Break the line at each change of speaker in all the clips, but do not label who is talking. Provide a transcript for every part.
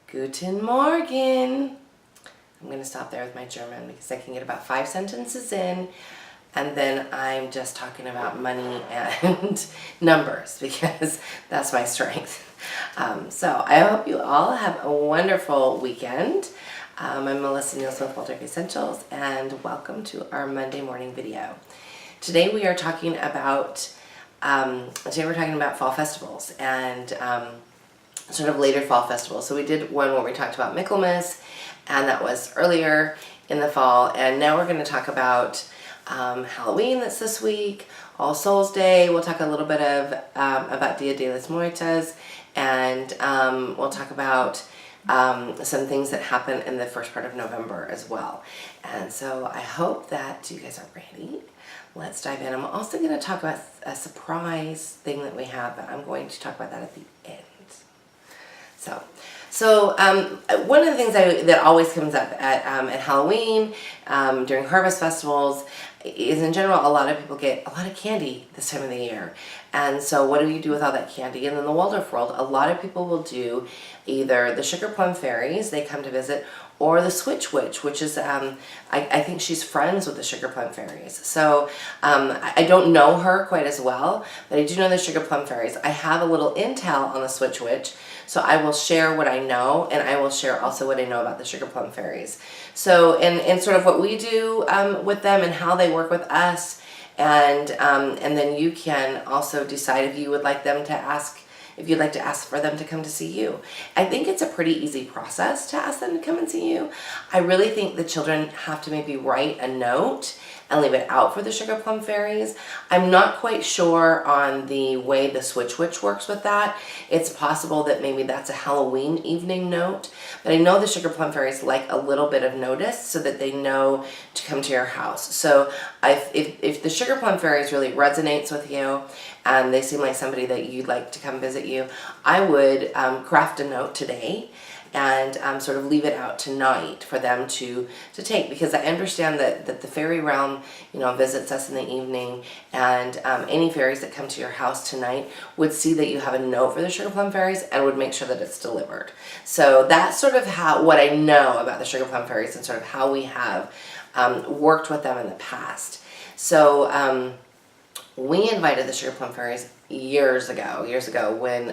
Guten Morgen. I'm going to stop there with my German because I can get about 5 sentences in, and then I'm just talking about money and numbers because that's my strength. So I hope you all have a wonderful weekend. I'm Melissa Nielsen with Waldorf Essentials, and welcome to our Monday morning video. Today we are talking about fall festivals and sort of later fall festivals. So we did one where we talked about Michaelmas, and that was earlier in the fall. And now we're going to talk about Halloween, that's this week, All Souls Day. We'll talk a little bit of about Dia de las Muertas, and we'll talk about some things that happen in the first part of November as well. And so I hope that you guys are ready. Let's dive in. I'm also going to talk about a surprise thing that we have, but I'm going to talk about that at the end. So one of the things that always comes up at Halloween, during harvest festivals, is in general a lot of people get a lot of candy this time of the year. And so what do you do with all that candy? And in the Waldorf world, a lot of people will do either the Sugar Plum Fairies, they come to visit, or the Switch Witch, which is, I think she's friends with the Sugar Plum Fairies. So I don't know her quite as well, but I do know the Sugar Plum Fairies. I have a little intel on the Switch Witch, so I will share what I know, and I will share also what I know about the Sugar Plum Fairies. So, and sort of what we do with them and how they work with us, and then you can also decide if you would like them to ask, if you'd like to ask for them to come to see you. I think it's a pretty easy process to ask them to come and see you. I really think the children have to maybe write a note and leave it out for the Sugar Plum Fairies. I'm not quite sure on the way the Switch Witch works with that. It's possible that maybe that's a Halloween evening note, but I know the Sugar Plum Fairies like a little bit of notice so that they know to come to your house. So if the Sugar Plum Fairies really resonates with you and they seem like somebody that you'd like to come visit you, I would craft a note today and sort of leave it out tonight for them to take, because I understand that the fairy realm, you know, visits us in the evening, and any fairies that come to your house tonight would see that you have a note for the Sugar Plum Fairies and would make sure that it's delivered. So that's sort of what I know about the Sugar Plum Fairies and sort of how we have worked with them in the past. So we invited the Sugar Plum Fairies years ago when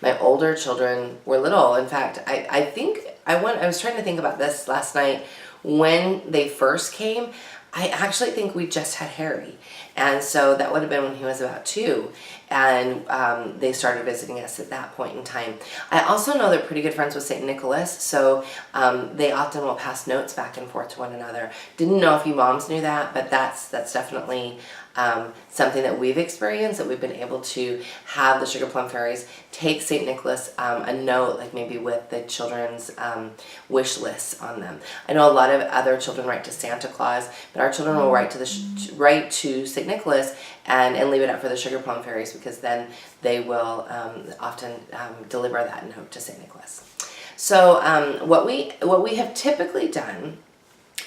my older children were little. In fact, I was trying to think about this last night. When they first came, I actually think we just had Harry, and so that would have been when he was about 2, and they started visiting us at that point in time. I also know they're pretty good friends with St. Nicholas, so they often will pass notes back and forth to one another. Didn't know if you moms knew that, but that's definitely something that we've experienced, that we've been able to have the Sugar Plum Fairies take St. Nicholas a note, like maybe with the children's wish lists on them. I know a lot of other children write to Santa Claus, but our children will write to St. Nicholas and leave it out for the Sugar Plum Fairies, because then they will often deliver that note to St. Nicholas. So what we have typically done,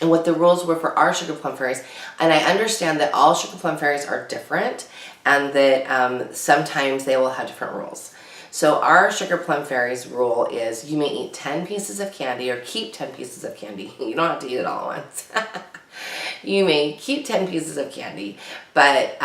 and what the rules were for our Sugar Plum Fairies, and I understand that all Sugar Plum Fairies are different, and that sometimes they will have different rules. So our Sugar Plum Fairies rule is you may eat 10 pieces of candy, or keep 10 pieces of candy. You don't have to eat it all at once. You may keep 10 pieces of candy, but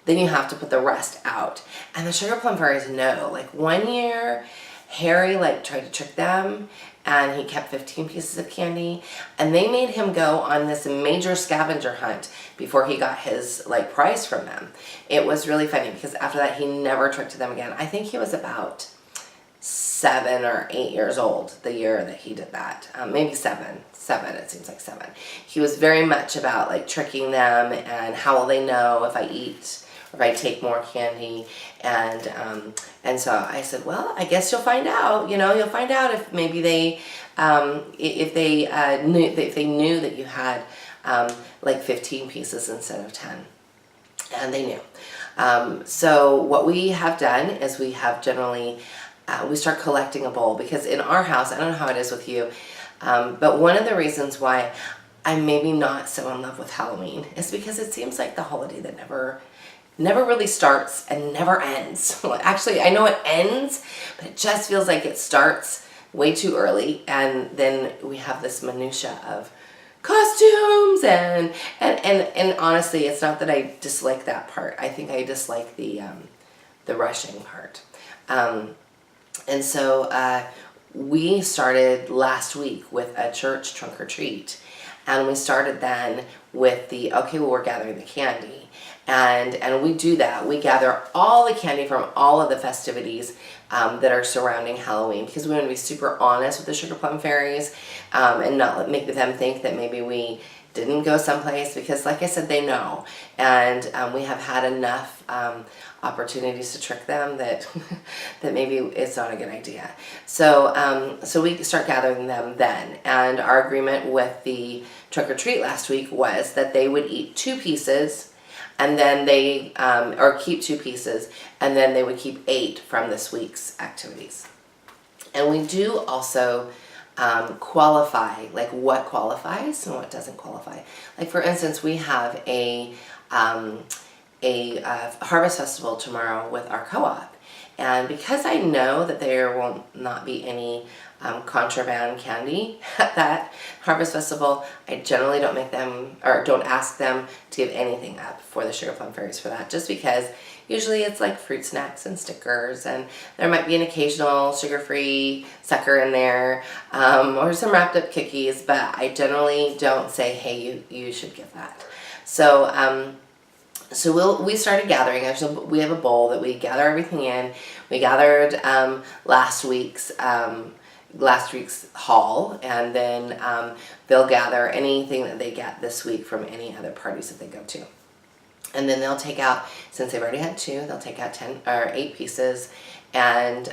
then you have to put the rest out. And the Sugar Plum Fairies know. Like one year, Harry tried to trick them, and he kept 15 pieces of candy, and they made him go on this major scavenger hunt before he got his prize from them. It was really funny, because after that he never tricked them again. I think he was about 7 or 8 years old the year that he did that. Maybe 7, it seems like 7. He was very much about tricking them, and how will they know if I eat, or if I take more candy. And so I said, well, I guess you'll find out. You know, you'll find out if maybe they knew that you had 15 pieces instead of 10, and they knew. So what we have done is we have generally we start collecting a bowl, because in our house, I don't know how it is with you, but one of the reasons why I'm maybe not so in love with Halloween is because it seems like the holiday that never really starts and never ends. Well, actually, I know it ends, but it just feels like it starts way too early, and then we have this minutia of costumes and honestly, it's not that I dislike that part. I think I dislike the rushing part. And so we started last week with a church trunk or treat, and we started then with the, okay, well, we're gathering the candy. And we do that. We gather all the candy from all of the festivities that are surrounding Halloween, because we want to be super honest with the Sugar Plum Fairies, and not make them think that maybe we didn't go someplace, because like I said, they know. And we have had enough opportunities to trick them that that maybe it's not a good idea. So so we start gathering them then. And our agreement with the trick or treat last week was that they would eat 2 pieces, and then they, or keep 2 pieces, and then they would keep 8 from this week's activities. And we do also qualify, like what qualifies and what doesn't qualify. Like for instance, we have a harvest festival tomorrow with our co-op, and because I know that there will not be any contraband candy at that harvest festival, I generally don't make them, or don't ask them to give anything up for the Sugar Plum Fairies for that, just because usually it's like fruit snacks and stickers, and there might be an occasional sugar-free sucker in there, or some wrapped up cookies, but I generally don't say, hey, you should give that. So so we started gathering. Actually, we have a bowl that we gather everything in. We gathered last week's haul, and then they'll gather anything that they get this week from any other parties that they go to. And then they'll take out, since they've already had 2, they'll take out 10 or 8 pieces, and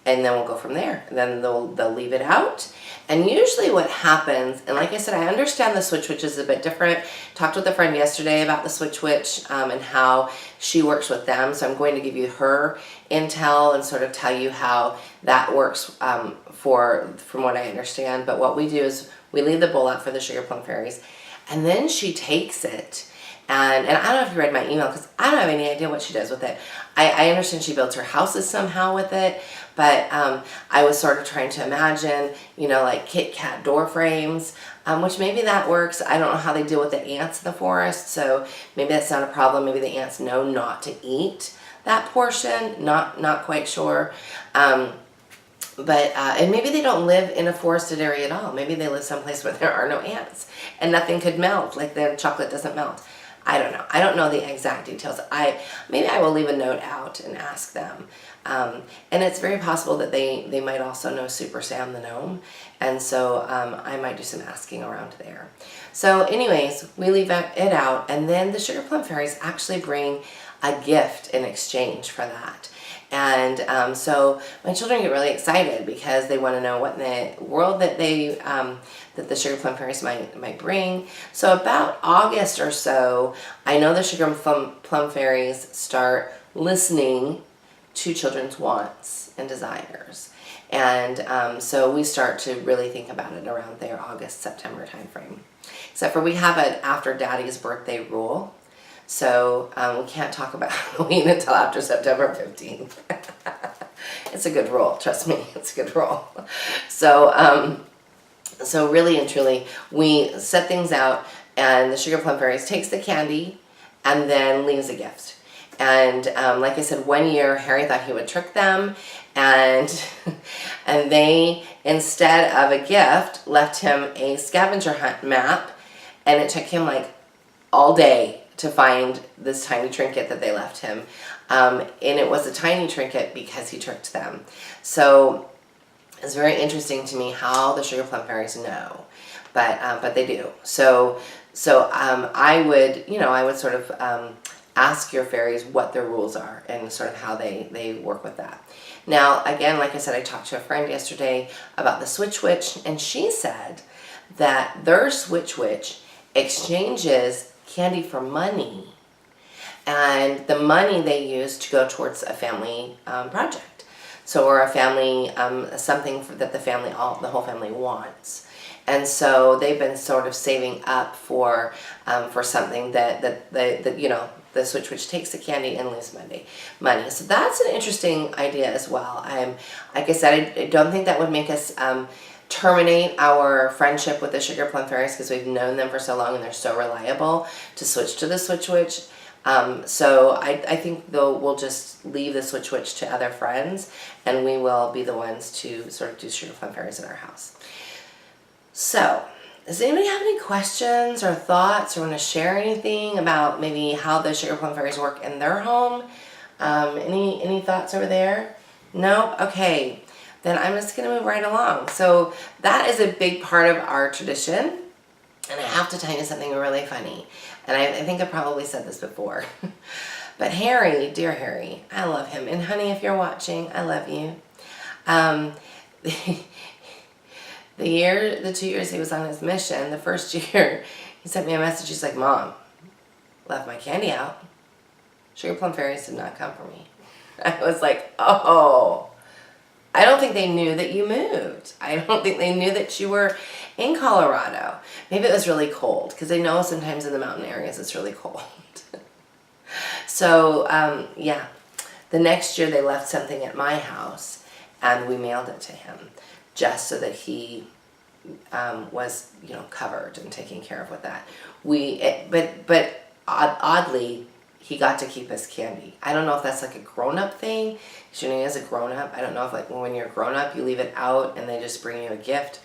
then we'll go from there. And then they'll leave it out. And usually what happens, and like I said, I understand the Switch Witch is a bit different. Talked with a friend yesterday about the Switch Witch and how she works with them. So I'm going to give you her intel and sort of tell you how that works from what I understand. But what we do is we leave the bowl out for the Sugar Plum Fairies, and then she takes it. And I don't know if you read my email, because I don't have any idea what she does with it. I understand she builds her houses somehow with it, but I was sort of trying to imagine, you know, like Kit Kat door frames, which maybe that works. I don't know how they deal with the ants in the forest, so maybe that's not a problem. Maybe the ants know not to eat that portion. Not quite sure. But and maybe they don't live in a forested area at all. Maybe they live someplace where there are no ants and nothing could melt, like the chocolate doesn't melt. I don't know. I don't know the exact details. Maybe I will leave a note out and ask them. And it's very possible that they might also know Super Sam the Gnome. And so I might do some asking around there. So anyways, we leave it out. And then the Sugar Plum Fairies actually bring a gift in exchange for that. And so my children get really excited because they want to know what in the world that that the Sugar Plum Fairies might bring. So about August or so, I know the Sugar Plum Fairies start listening to children's wants and desires. And so we start to really think about it around their August, September timeframe. Except for we have an after Daddy's birthday rule. So we can't talk about Halloween until after September 15th. It's a good rule, trust me, it's a good rule. So, so really and truly, we set things out, and the Sugar Plum Fairies takes the candy and then leaves a gift. And like I said, one year Harry thought he would trick them, and they, instead of a gift, left him a scavenger hunt map, and it took him like all day to find this tiny trinket that they left him. And it was a tiny trinket because he tricked them. So it's very interesting to me how the Sugar Plum Fairies know, but they do. So I would sort of ask your fairies what their rules are and sort of how they work with that. Now, again, like I said, I talked to a friend yesterday about the Switch Witch, and she said that their Switch Witch exchanges candy for money, and the money they use to go towards a family project, or a family something that the whole family wants. And so they've been sort of saving up for something that the Switch Witch takes the candy and loses money. So that's an interesting idea as well. Like I said, I don't think that would make us terminate our friendship with the Sugar Plum Fairies, because we've known them for so long and they're so reliable, to switch to the Switch Witch. So I think though we'll just leave the Switch Witch to other friends, and we will be the ones to sort of do Sugar Plum Fairies in our house. So, does anybody have any questions or thoughts, or want to share anything about maybe how the Sugar Plum Fairies work in their home? Any thoughts over there? No? Okay. Then I'm just going to move right along. So that is a big part of our tradition. And I have to tell you something really funny. And I think I probably said this before. But Harry, dear Harry, I love him. And honey, if you're watching, I love you. The 2 years he was on his mission, the first year, he sent me a message. He's like, Mom, left my candy out. Sugar Plum Fairies did not come for me. I was like, oh. I don't think they knew that you moved. I don't think they knew that you were in Colorado. Maybe it was really cold, because I know sometimes in the mountain areas it's really cold. So, yeah. The next year they left something at my house, and we mailed it to him, just so that he was, covered and taken care of with that. But oddly, he got to keep his candy. I don't know if that's like a grown-up thing. He is a grown-up. I don't know if like when you're a grown-up, you leave it out and they just bring you a gift.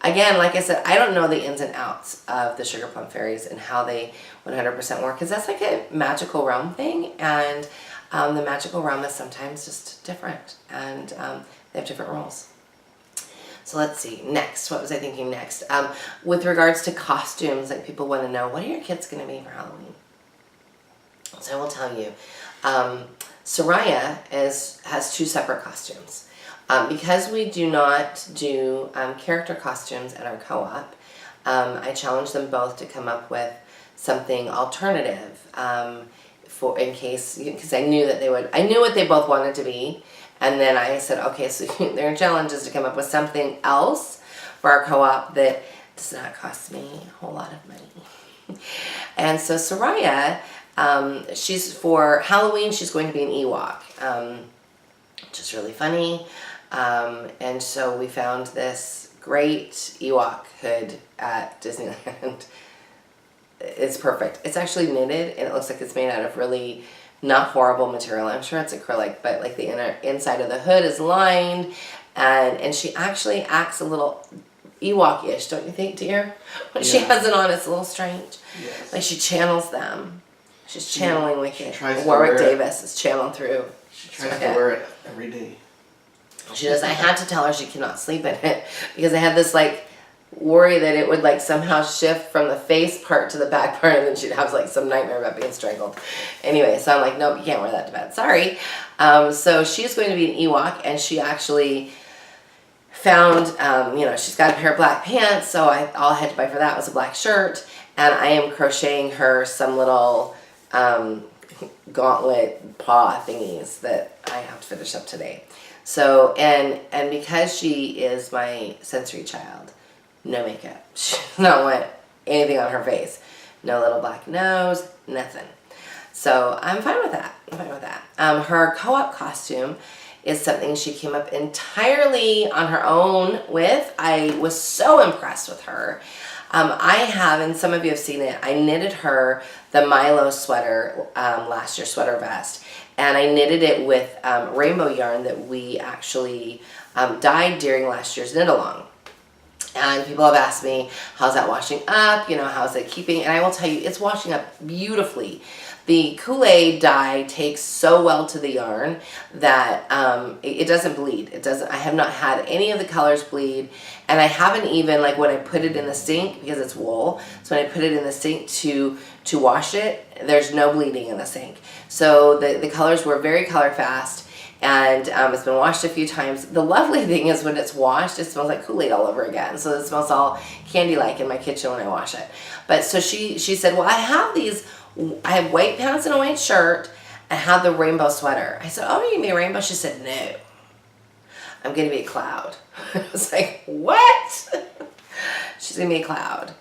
Again, like I said, I don't know the ins and outs of the Sugar Plum Fairies and how they 100% work, because that's like a magical realm thing, and the magical realm is sometimes just different, and they have different rules. So let's see, next, what was I thinking next? With regards to costumes, like people want to know, what are your kids going to be for Halloween? So I will tell you, Soraya has 2 separate costumes. Because we do not do character costumes at our co-op, I challenged them both to come up with something alternative in case, because I knew what they both wanted to be. And then I said, okay, so their challenge is to come up with something else for our co-op that does not cost me a whole lot of money. And so Soraya, for Halloween, she's going to be an Ewok, which is really funny. And so we found this great Ewok hood at Disneyland. It's perfect. It's actually knitted, and it looks like it's made out of really not horrible material. I'm sure it's acrylic, but like the inside of the hood is lined, and she actually acts a little Ewok-ish, don't you think, dear? When she has it on, it's a little strange.
Yes.
Like she channels them. She's channeling Wicked. Warwick Davis is channeled through.
She tries to wear it every day.
She does. I had to tell her she cannot sleep in it, because I had this like worry that it would like somehow shift from the face part to the back part, and then she'd have like some nightmare about being strangled. Anyway, so I'm like, nope, you can't wear that to bed. Sorry. So she's going to be an Ewok, and she actually found, she's got a pair of black pants, so all I had to buy for that was a black shirt, and I am crocheting her some little gauntlet paw thingies that I have to finish up today. So, and because she is my sensory child, no makeup. She does not want anything on her face. No little black nose, nothing. So I'm fine with that. Her co-op costume is something she came up entirely on her own with. I was so impressed with her. I have, and some of you have seen it, I knitted her the Milo sweater, last year, sweater vest. And I knitted it with rainbow yarn that we actually dyed during last year's knit along. And people have asked me, how's that washing up? How's it keeping? And I will tell you, it's washing up beautifully. The Kool-Aid dye takes so well to the yarn that it doesn't bleed. I have not had any of the colors bleed. And I haven't even, like when I put it in the sink, because it's wool, so when I put it in the sink to wash it, there's no bleeding in the sink. So the colors were very color fast. And it's been washed a few times. The lovely thing is when it's washed, it smells like Kool-Aid all over again. So it smells all candy-like in my kitchen when I wash it. But so she said, well, I have white pants and a white shirt. I have the rainbow sweater. I said, oh, you can be a rainbow? She said, no, I'm going to be a cloud. I was like, what? She's gonna be a cloud.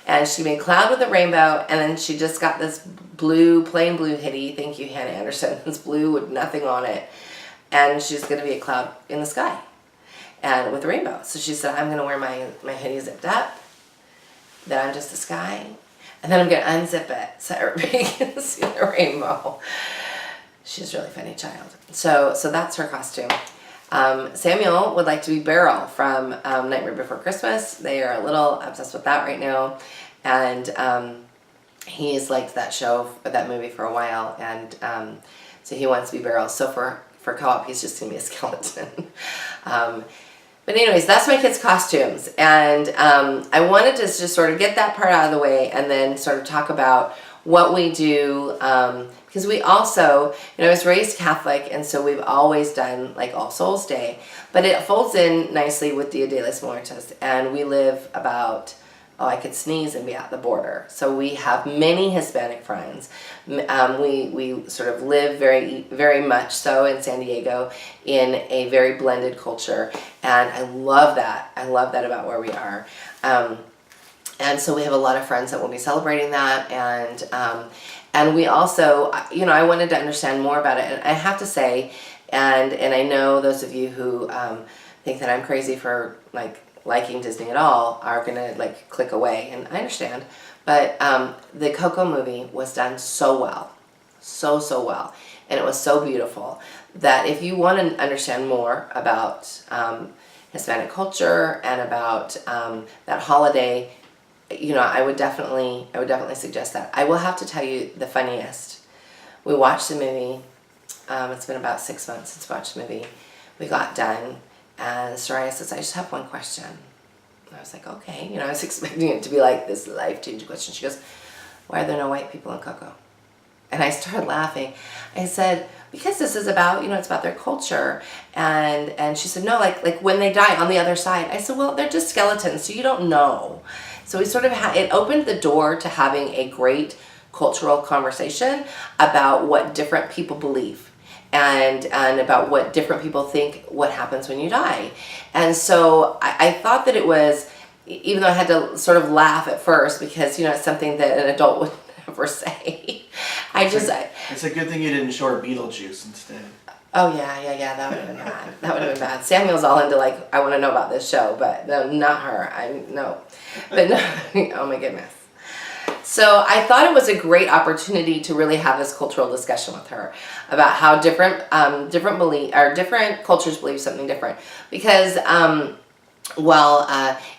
And she made cloud with a rainbow, and then she just got this plain blue hoodie. Thank you, Hannah Anderson. It's blue with nothing on it. And she's gonna be a cloud in the sky and with a rainbow. So she said, I'm gonna wear my hoodie zipped up, then I'm just the sky, and then I'm gonna unzip it so everybody can see the rainbow. She's a really funny child. So that's her costume. Samuel would like to be Beryl from Nightmare Before Christmas. They are a little obsessed with that right now. And he's liked that show, that movie for a while. And so he wants to be Beryl. So for co-op, he's just going to be a skeleton. But anyways, that's my kids' costumes. And I wanted to just sort of get that part out of the way and then sort of talk about what we do. Because we also, I was raised Catholic, and so we've always done like All Souls Day. But it folds in nicely with Dia de los Muertos. And we live about, I could sneeze and be at the border. So we have many Hispanic friends. We sort of live very, very much so in San Diego in a very blended culture. And I love that. I love that about where we are. And so we have a lot of friends that will be celebrating that. And we also, I wanted to understand more about it. And I have to say, and I know those of you who think that I'm crazy for liking Disney at all are gonna click away, and I understand. But the Coco movie was done so well, so well, and it was so beautiful that if you want to understand more about Hispanic culture and about that holiday, I would definitely suggest that. I will have to tell you the funniest. We watched the movie. It's been about 6 months since we watched the movie. We got done, and Soraya says, I just have one question. And I was like, okay. I was expecting it to be like this life-changing question. She goes, why are there no white people in Coco? And I started laughing. I said, because this is about, it's about their culture. And she said, no, like when they die on the other side. I said, well, they're just skeletons, so you don't know. So we sort of it opened the door to having a great cultural conversation about what different people believe and about what different people think what happens when you die. And so I thought that it was, even though I had to sort of laugh at first because, it's something that an adult would never say.
It's a good thing you didn't show her Beetlejuice instead.
Oh, yeah, that would have been bad. That would have been bad. Samuel's all into I want to know about this show, but no, not her. No. But no, oh my goodness. So I thought it was a great opportunity to really have this cultural discussion with her about how different cultures believe something different. Because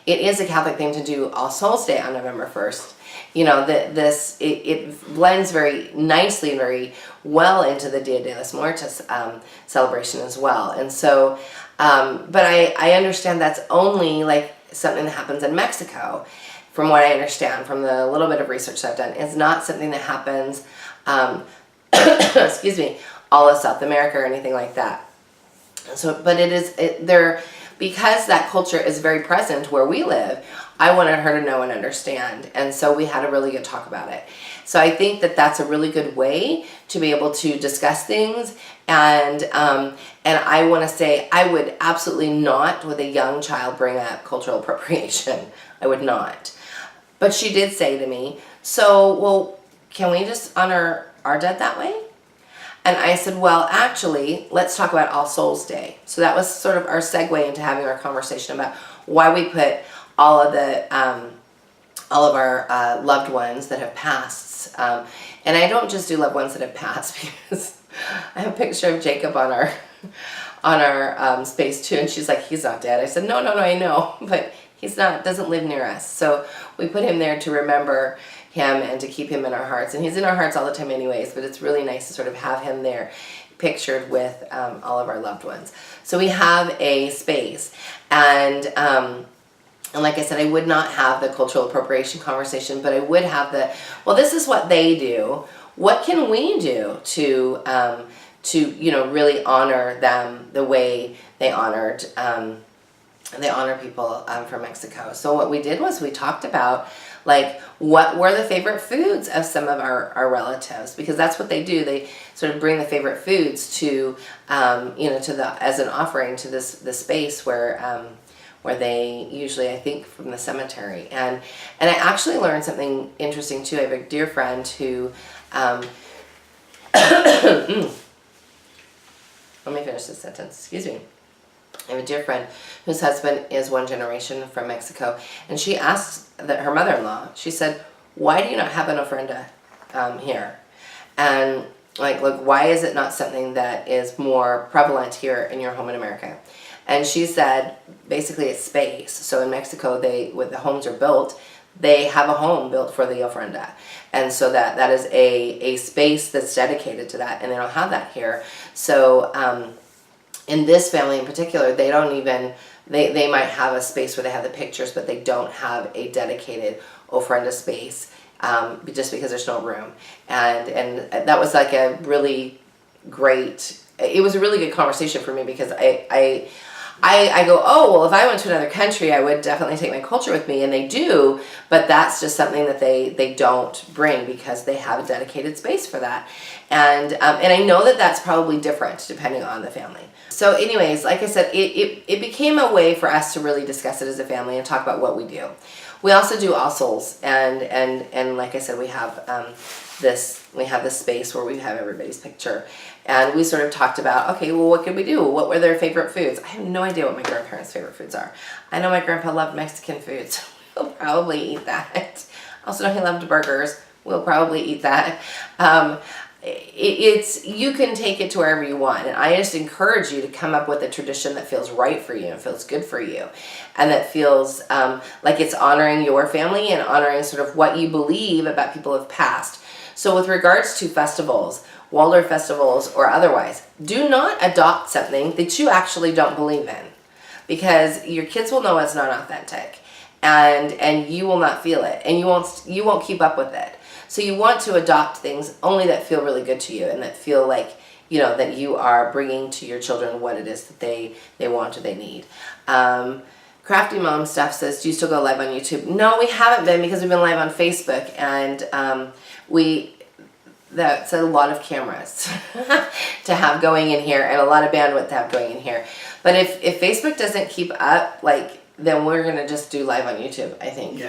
it is a Catholic thing to do All Souls Day on November 1st. It blends very nicely and very well into the Dia de los Muertos celebration as well. And so, but I understand that's only something that happens in Mexico, from what I understand from the little bit of research I've done. It's not something that happens, excuse me, all of South America or anything like that. So, but because that culture is very present where we live, I wanted her to know and understand. And so we had a really good talk about it. So I think that that's a really good way to be able to discuss things. And I want to say I would absolutely not, with a young child, bring up cultural appropriation. I would not. But she did say to me, so, well, can we just honor our dead that way? And I said, well, actually, let's talk about All Souls Day. So that was sort of our segue into having our conversation about why we put all of our loved ones that have passed. And I don't just do loved ones that have passed, because I have a picture of Jacob on our space too, and she's like, he's not dead. I said, no, I know, but he's not, doesn't live near us. So we put him there to remember him and to keep him in our hearts. And he's in our hearts all the time anyways, but it's really nice to sort of have him there pictured with all of our loved ones. So we have a space, and like I said, I would not have the cultural appropriation conversation, but I would have this is what they do. What can we do to really honor them the way they honor people from Mexico? So what we did was we talked about what were the favorite foods of some of our relatives, because that's what they do. They sort of bring the favorite foods to as an offering to this space where where they usually, I think, from the cemetery. And I actually learned something interesting too. I have a dear friend who, let me finish this sentence, excuse me. I have a dear friend whose husband is one generation from Mexico, and she asked her mother-in-law, she said, why do you not have an ofrenda here? And like, why is it not something that is more prevalent here in your home in America? And she said, basically it's space. So in Mexico, when the homes are built, they have a home built for the ofrenda. And so that is a space that's dedicated to that, and they don't have that here. So in this family in particular, they don't even, they might have a space where they have the pictures, but they don't have a dedicated ofrenda space, just because there's no room. And that was like a really great, it was a really good conversation for me, because I go, oh, well, if I went to another country, I would definitely take my culture with me, and they do, but that's just something that they don't bring, because they have a dedicated space for that. And I know that that's probably different depending on the family. So anyways, like I said, it became a way for us to really discuss it as a family and talk about what we do. We also do All Souls, and like I said, we have this space where we have everybody's picture. And we sort of talked about, okay, well, what could we do? What were their favorite foods? I have no idea what my grandparents' favorite foods are. I know my grandpa loved Mexican foods. We'll probably eat that. I also know he loved burgers. We'll probably eat that. You can take it to wherever you want. And I just encourage you to come up with a tradition that feels right for you and feels good for you. And that feels like it's honoring your family and honoring sort of what you believe about people who have passed. So with regards to festivals, Waldorf festivals or otherwise, do not adopt something that you actually don't believe in, because your kids will know it's not authentic, and you will not feel it, and you won't keep up with it. So you want to adopt things only that feel really good to you, and that feel like, you know, that you are bringing to your children what it is that they want or they need. Crafty Mom Stuff says, do you still go live on YouTube? No, we haven't been, because we've been live on Facebook, and that's a lot of cameras to have going in here, and a lot of bandwidth to have going in here. But if Facebook doesn't keep up, then we're going to just do live on YouTube, I think,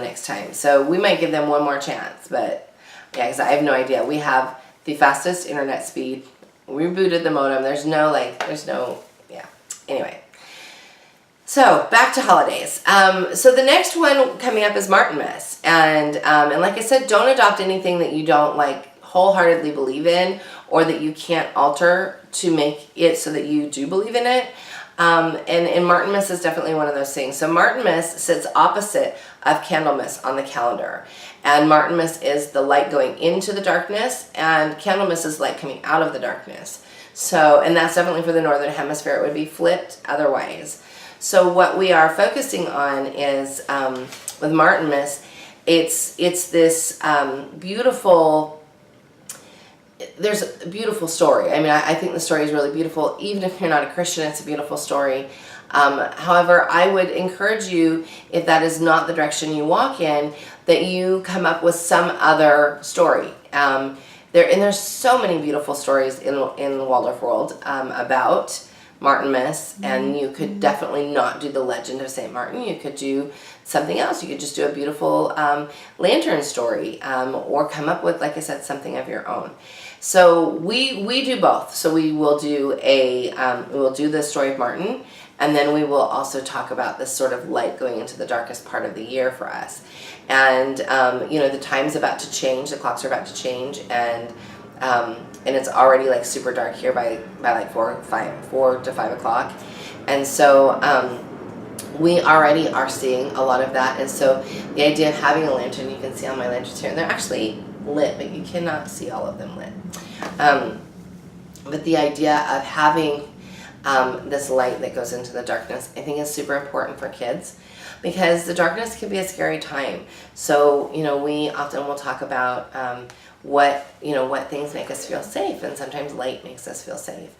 next time. So we might give them one more chance, but yeah, because I have no idea. We have the fastest internet speed. We rebooted the modem. Anyway. So back to holidays. So the next one coming up is Martinmas, and like I said, don't adopt anything that you don't wholeheartedly believe in, or that you can't alter to make it so that you do believe in it. And Martinmas is definitely one of those things. So Martinmas sits opposite of Candlemas on the calendar, and Martinmas is the light going into the darkness, and Candlemas is light coming out of the darkness. So, and that's definitely for the Northern Hemisphere. It would be flipped otherwise. So what we are focusing on is, with Martinmas, it's this beautiful, there's a beautiful story. I mean, I think the story is really beautiful. Even if you're not a Christian, it's a beautiful story. However, I would encourage you, if that is not the direction you walk in, that you come up with some other story. There's so many beautiful stories in the Waldorf world about Martinmas, and you could definitely not do the legend of St. Martin. You could do something else. You could just do a beautiful lantern story, or come up with, like I said, something of your own. So we do both. So we will do the story of Martin, and then we will also talk about this sort of light going into the darkest part of the year for us. And the time's about to change. The clocks are about to change, and it's already super dark here by 4 to 5 o'clock. And so we already are seeing a lot of that. And so the idea of having a lantern, you can see all my lanterns here, and they're actually lit, but you cannot see all of them lit. But the idea of having this light that goes into the darkness, I think, is super important for kids, because the darkness can be a scary time. So, we often will talk about what things make us feel safe, and sometimes light makes us feel safe.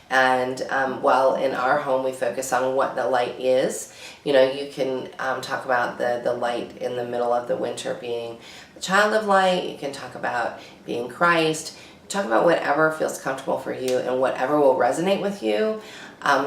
And while in our home we focus on what the light is, you can talk about the light in the middle of the winter being the child of light. You can talk about being Christ. Talk about whatever feels comfortable for you and whatever will resonate with you.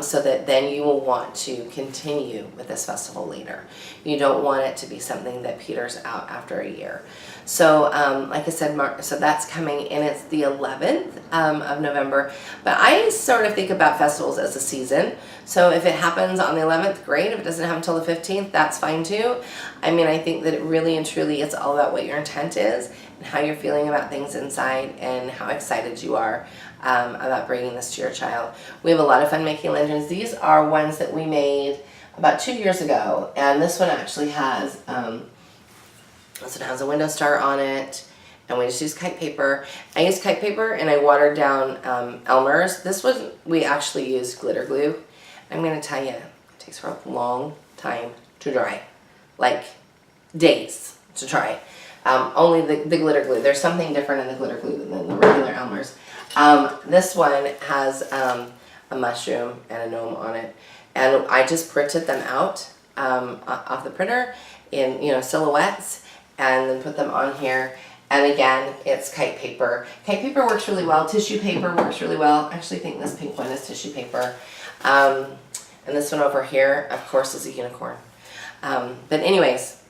so that then you will want to continue with this festival later. You don't want it to be something that peters out after a year. So like I said, so that's coming, and it's the 11th of November. But I sort of think about festivals as a season. So if it happens on the 11th, great. If it doesn't happen until the 15th, that's fine too. I mean, I think that it really and truly, it's all about what your intent is and how you're feeling about things inside and how excited you are about bringing this to your child. We have a lot of fun making lanterns. These are ones that we made about 2 years ago, and this one actually has a window star on it, and we just use kite paper. I used kite paper and I watered down Elmer's. This one we actually used glitter glue. I'm going to tell you, it takes a long time to dry, like days to dry. Only the glitter glue. There's something different in the glitter glue than the regular Elmer's. This one has a mushroom and a gnome on it, and I just printed them out off the printer in silhouettes, and then put them on here. And again, it's kite paper. Kite paper works really well. Tissue paper works really well. I actually think this pink one is tissue paper. And this one over here, of course, is a unicorn. But anyways,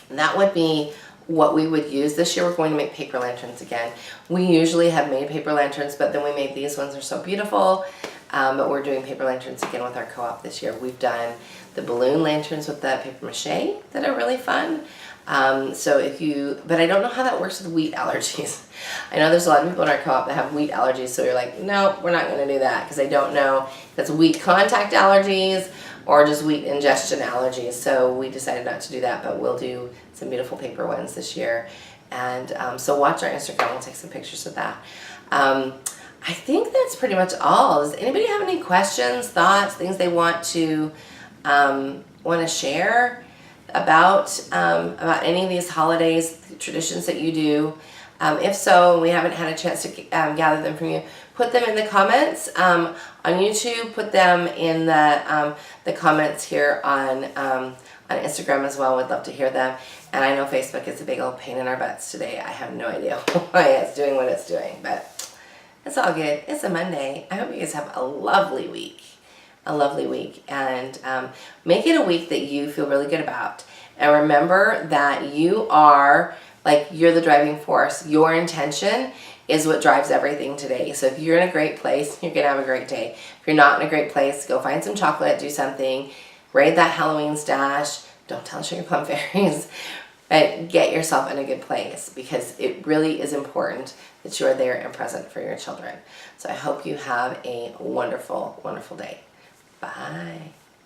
that would be what we would use. This year we're going to make paper lanterns again. We usually have made paper lanterns, but then we made these ones. Are so beautiful. But we're doing paper lanterns again with our co-op this year. We've done the balloon lanterns with the paper mache that are really fun. But I don't know how that works with wheat allergies. I know there's a lot of people in our co-op that have wheat allergies, so you're like, no, we're not going to do that, because I don't know if it's wheat contact allergies or just wheat ingestion allergies. So we decided not to do that, but we'll do some beautiful paper ones this year. And so watch our Instagram. We'll take some pictures of that. I think that's pretty much all. Does anybody have any questions, thoughts, things they want to share about any of these holidays, traditions that you do? If so, and we haven't had a chance to gather them from you, put them in the comments on YouTube. Put them in the comments here on Instagram as well. We'd love to hear them. And I know Facebook is a big old pain in our butts today. I have no idea why it's doing what it's doing, but it's all good. It's a Monday. I hope you guys have a lovely week. And make it a week that you feel really good about. And remember that you're the driving force. Your intention is what drives everything today. So if you're in a great place, you're going to have a great day. If you're not in a great place, go find some chocolate, do something, raid that Halloween stash. Don't tell Sugar Plum Fairies, but get yourself in a good place, because it really is important that you are there and present for your children. So I hope you have a wonderful, wonderful day. Bye.